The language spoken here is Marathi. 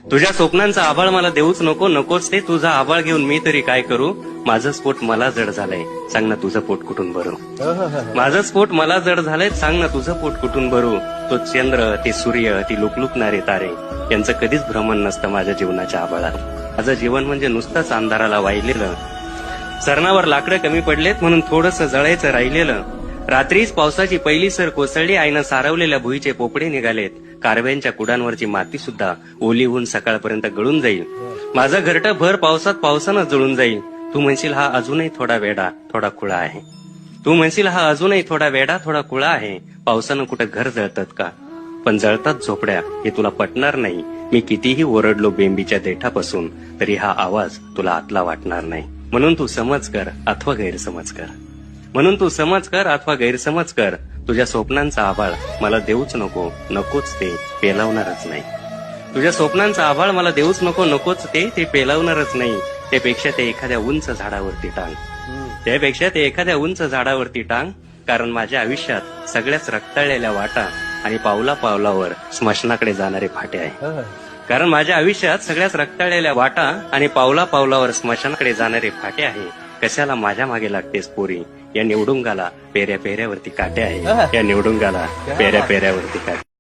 तुझ्या स्वप्नांचा आभाळ मला देऊच नको, नकोच ते तुझा आभाळ घेऊन मी तरी काय करू. माझं स्फोट मला जड झालंय, सांग ना तुझं पोट कुठून भरू. माझं स्फोट मला जड झालंय, सांग ना तुझं पोट कुठून भरू. तो चंद्र, ते सूर्य, ती लुकलुकणारे तारे यांचं कधीच भ्रमण नसतं माझ्या जीवनाच्या आभाळात. माझं जीवन म्हणजे नुसतंच अंधाराला वाहिलेलं. सरणावर लाकडं कमी पडलेत म्हणून थोडंसं जळायचं राहिलेलं. रात्रीच पावसाची पहिली सर कोसळली, आईनं सारवलेल्या भुईचे पोपडे निघालेत. कारव्यांच्या कुडांवरची माती सुद्धा ओली होऊन सकाळपर्यंत गळून जाईल. माझं घरटं भर पावसात पावसानं जळून जाईल. तू म्हणशील हा अजूनही थोडा वेडा थोडा खुळा आहे. तू म्हणशील हा अजूनही थोडा वेडा थोडा खुळा आहे. पावसानं कुठं घर जळतात का? पण जळतात झोपड्या हे तुला पटणार नाही. मी कितीही ओरडलो बेंबीच्या देठापासून तरी हा आवाज तुला आतला वाटणार नाही. म्हणून तू समज कर अथवा गैरसमज कर. म्हणून तू समज कर अथवा गैरसमज कर. तुझ्या स्वप्नांचा आभाळ मला देऊच नको, नकोच ते पेलावणारच नाही. तुझ्या स्वप्नांचा आभाळ मला देऊच नको, नकोच ते पेलावणारच नाही. त्यापेक्षा ते एखाद्या उंच झाडावरती टांग. त्यापेक्षा ते एखाद्या उंच झाडावरती टांग. कारण माझ्या आयुष्यात सगळ्याच रक्ताळलेल्या वाटा आणि पावला पावलावर स्मशानाकडे जाणारे फाटे आहे. कारण माझ्या आयुष्यात सगळ्याच रक्ताळलेल्या वाटा आणि पावला पावलावर स्मशानाकडे जाणारे फाटे आहे. कशाला माझ्या मागे लागतेस पोरी, या निवडुंगाला पेऱ्या पेऱ्यावरती काटे आहे. या निवडुंगाला पेऱ्या पेऱ्यावरती काटे.